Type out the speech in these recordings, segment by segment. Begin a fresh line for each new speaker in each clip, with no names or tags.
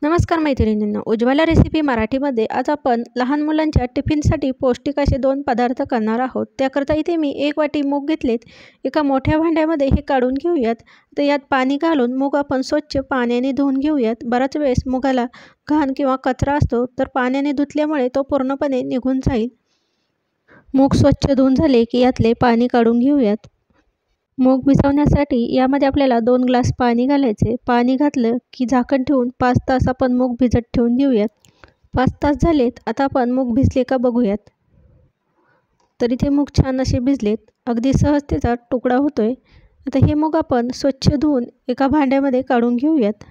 नमस्कार मैत्रिणींनो, उज्ज्वला रेसिपी मराठीमध्ये आज आपण लहान मुलांच्या टिफिनसाठी पौष्टिक असे 2 पदार्थ करणार आहोत। त्याकरता इथे मी 1 वाटी मूग घेतलेत। एका मोठ्या भांड्यामध्ये हे काढून घेऊयात। तर यात पाणी घालून मूग आपण स्वच्छ पाण्याने धुवून घेऊयात। बराच वेळेस मुगाला घाण किंवा कचरा असतो, तर पाण्याने धुतल्यामुळे तो पूर्णपणे निघून जाईल। मूग स्वच्छ धुवून झाले की यातले पाणी काढून घेऊयात। मूग भिजवण्यासाठी यामध्ये आपल्याला 2 ग्लास पाणी घालायचे। पाणी घातलं की झाकण ठेवून 5 तास आपण मूग भिजत ठेवून देऊयात। 5 तास झालेत, आता आपण मूग भिजले का बघूयात। तर इथे मूग छान असे भिजलेत, अगदी सहज त्याचा तुकडा होतोय। आता हे मूग आपण स्वच्छ धुवून एका भांड्यामध्ये काढून घेऊयात।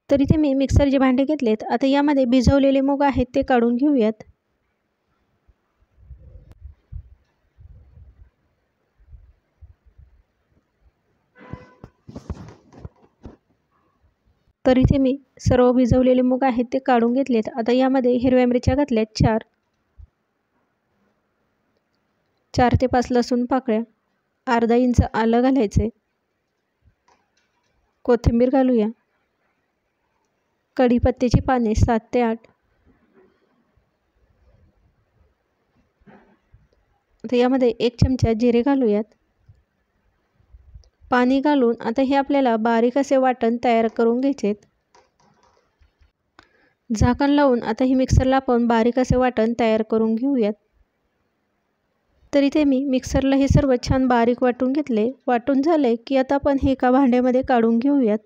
तर इथे मी मिक्सरचे भांडे घेतलेत। आता यामध्ये भिजवलेले मूग आहेत ते काढून घेऊयात। तर इथे मी सर्व भिजवलेले मूग आहेत ते काढून घेतलेत। आता यामध्ये हिरव्या मिरच्या घातल्यात 4 ते 5 लसूण पाकळ्या, अर्धा इंच आलं घालायचे, कोथिंबीर घालूया, कढीपत्त्याची पाने 7 ते 8। आता यामध्ये 1 चमचा जिरे घालूयात। पाणी घालून आता हे आपल्याला बारीक असे वाटण तयार करून घ्यायचे। झाकण लावून आता हे मिक्सरला आपण बारीक असे वाटण तयार करून घेऊयात। तर इथे मी मिक्सरला हे सर्व छान बारीक वाटून घेतले। वाटून झाले की आता आपण हे एका भांड्यामध्ये काढून घेऊयात।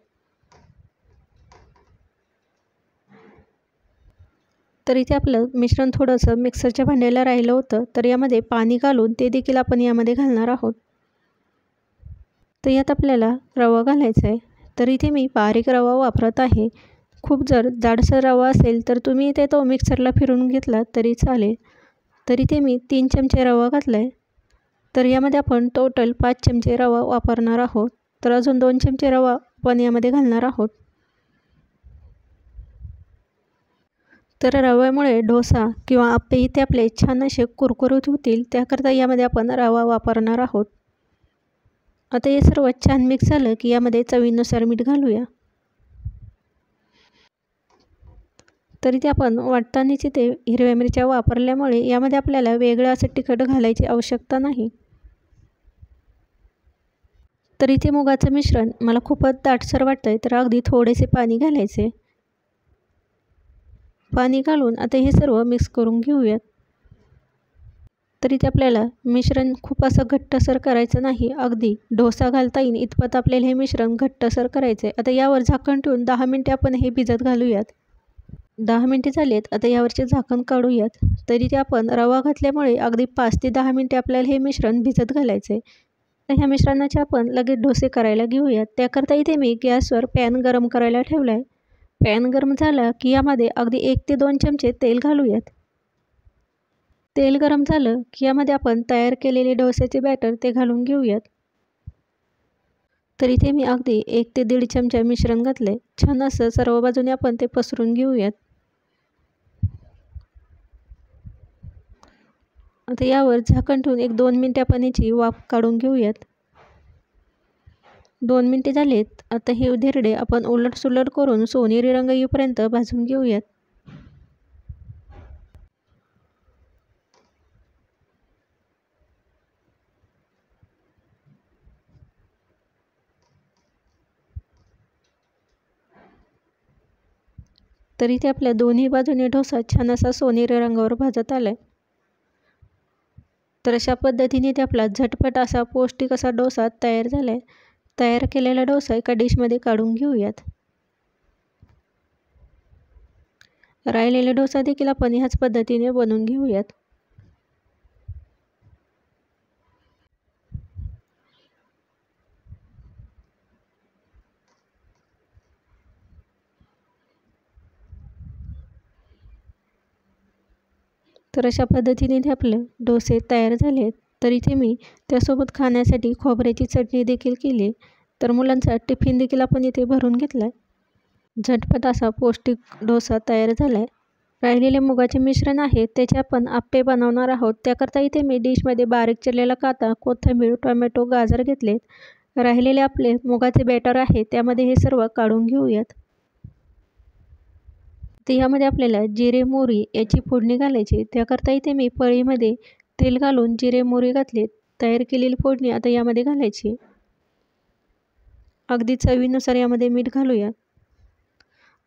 तर इथे आपलं मिश्रण थोडंसं मिक्सरच्या भांड्याला राहिलं होतं, तर यामध्ये पाणी घालून ते देखील आपण यामध्ये घालणार आहोत। तर यात आपल्याला रवा घालायचा आहे। तर इथे मी बारीक रवा वापरत आहे। खूप जर जाडसर रवा असेल तर तुम्ही इथे तो मिक्सरला फिरवून घेतला तरी चालेल। तर इथे मी 3 चमचे रवा घातला आहे। तर यामध्ये आपण टोटल 5 चमचे रवा वापरणार आहोत। तर अजून 2 चमचे रवा आपण यामध्ये घालणार आहोत। तर रव्यामुळे डोसा किंवा आप्पे इथे आपले छान असे कुरकुरीत होतील, त्याकरता यामध्ये आपण रवा वापरणार आहोत। आता हे सर्व छान मिक्स झालं की यामध्ये चवीनुसार मीठ घालूया। तर इथे आपण वाटतानाच इथे हिरव्या मिरच्या वापरल्यामुळे यामध्ये आपल्याला वेगळं असं तिखट घालायची आवश्यकता नाही। तर इथे मुगाचं मिश्रण मला खूपच दाटसर वाटतंय, तर अगदी थोडेसे पाणी घालायचे। पाणी घालून आता हे सर्व मिक्स करून घेऊयात। तर इथे आपल्याला मिश्रण खूप असं घट्टसर करायचं नाही, अगदी डोसा घालता येईल इतपत आपल्याला हे मिश्रण घट्टसर करायचं आहे। आता यावर झाकण ठेवून 10 मिनिटे आपण हे भिजत घालूयात। 10 मिनिटे झालेत, आता यावरचे झाकण काढूयात। तर इथे आपण रवा घातल्यामुळे अगदी 5 ते 10 मिनिटे आपल्याला हे मिश्रण भिजत घालायचं आहे। तर ह्या मिश्रणाचे आपण लगेच डोसे करायला घेऊयात। त्याकरता इथे मी गॅसवर पॅन गरम करायला ठेवला आहे। पॅन गरम झाला की यामध्ये अगदी 1 ते 2 चमचे तेल घालूयात। तेल गरम झालं की यामध्ये आपण तयार केलेले डोस्याचे बॅटर ते घालून घेऊयात। तर इथे मी अगदी 1 ते 1.5 चमचा मिश्रण घातले। छान असं सर्व बाजूने आपण ते पसरून घेऊयात। आता यावर झाकण ठेवून 1-2 मिनिटे आपण याची वाफ काढून घेऊयात। 2 मिनिटे झालेत, आता हे धिरडे आपण उलटसुलट करून सोनेरी रंग येईपर्यंत भाजून घेऊयात। तर इथे आपल्या दोन्ही बाजूने डोसा छान असा सोनेरी रंगावर भाजत आलाय। तर अशा पद्धतीने इथे आपला झटपट असा पौष्टिक असा डोसा तयार झालाय। तयार केलेला डोसा एका डिशमध्ये काढून घेऊयात। राहिलेला डोसा देखील आपण ह्याच पद्धतीने बनवून घेऊयात। तर अशा पद्धतीने इथे आपले डोसे तयार झाले आहेत। तर इथे मी त्यासोबत खाण्यासाठी खोबऱ्याची चटणी देखील केली। तर मुलांचा टिफिन देखील आपण इथे भरून घेतला आहे। झटपट असा पौष्टिक डोसा तयार झाला आहे। राहिलेले मुगाचे मिश्रण आहे त्याचे आपण आप्पे बनवणार आहोत। त्याकरता इथे मी डिशमध्ये बारीक चिरलेला कांदा, कोथिंबीर, टोमॅटो, गाजर घेतलेत। राहिलेले आपले मुगाचे बॅटर आहे त्यामध्ये हे सर्व काढून घेऊयात। तर यामध्ये आपल्याला जिरे मोहरी याची फोडणी घालायची. त्याकरता इथे मी पळीमध्ये तेल घालून जिरे मोहरी घातले. तयार केलेली फोडणी आता यामध्ये घालायची. अगदी चवीनुसार यामध्ये मीठ घालूया.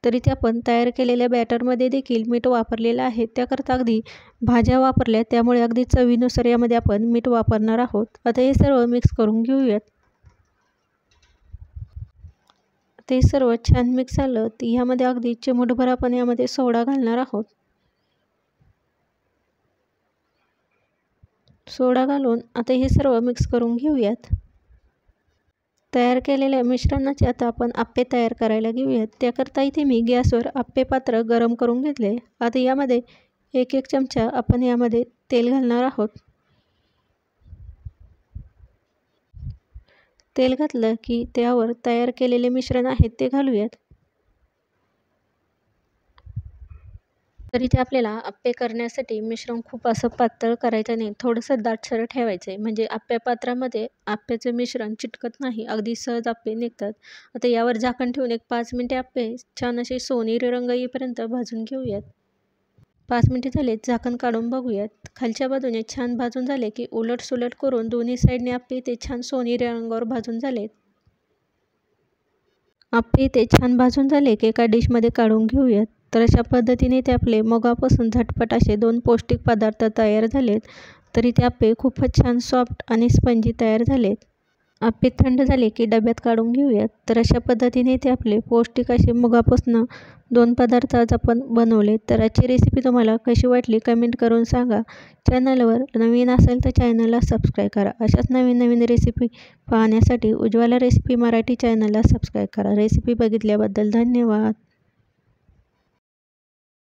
तर इथे आपण तयार केलेल्या बॅटरमध्ये देखील मीठ वापरलेलं आहे. त्याकरता अगदी भाज्या वापरल्या, त्यामुळे अगदी चवीनुसार यामध्ये आपण मीठ वापरणार आहोत. आता हे सर्व मिक्स करून घेऊयात. ते सर्व छान मिक्स झालं तर ह्यामध्ये अगदी चिमूटभर आपण यामध्ये सोडा घालणार आहोत. सोडा घालून आता हे सर्व मिक्स करून घेऊयात. तयार केलेल्या मिश्रणाचे आता आपण आप्पे तयार करायला घेऊयात. त्याकरता इथे मी गॅसवर आप्पे पात्र गरम करून घेतले. आता यामध्ये 1-1 चमचा आपण यामध्ये तेल घालणार आहोत. तेल घातलं की त्यावर तयार केलेले मिश्रण आहे ते घालूयात. तर इथे आपल्याला आप्पे करण्यासाठी मिश्रण खूप असं पातळ करायचं नाही, थोडंसं दाटसर ठेवायचं आहे, म्हणजे आप्पे पात्रामध्ये आप्याचं मिश्रण चिटकत नाही, अगदी सहज आप्पे निघतात. आता यावर झाकण ठेवून एक 5 मिनिटे आप्पे छान असे सोनेरी रंग येईपर्यंत भाजून घेऊयात. 5 मिनिटे झालेत, झाकण काढून बघूयात. खालच्या बाजूने छान भाजून झाले की उलट-सुलट करून दोन्ही साईडने आप्पे ते छान सोनेरी रंगावर भाजून झालेत. आप्पे ते छान भाजून झाले की एका डिशमध्ये काढून घेऊयात. तर अशा पद्धतीने ते आपले मुगापासून झटपट असे 2 पौष्टिक पदार्थ तयार झालेत. तर इथे आप्पे खूपच छान सॉफ्ट आणि स्पंजी तयार झालेत. आप्पे थंड झाले की डब्यात काढून घेऊयात. तर अशा पद्धतीने ते आपले पौष्टिक असे मुगापासून 2 पदार्थ आज आपण बनवले. तर आजची रेसिपी तुम्हाला कशी वाटली कमेंट करून सांगा. चॅनलवर नवीन असेल तर चॅनलला सबस्क्राईब करा. अशाच नवीन नवीन रेसिपी पाहण्यासाठी उज्ज्वला रेसिपी मराठी चॅनलला सबस्क्राईब करा. रेसिपी बघितल्याबद्दल धन्यवाद.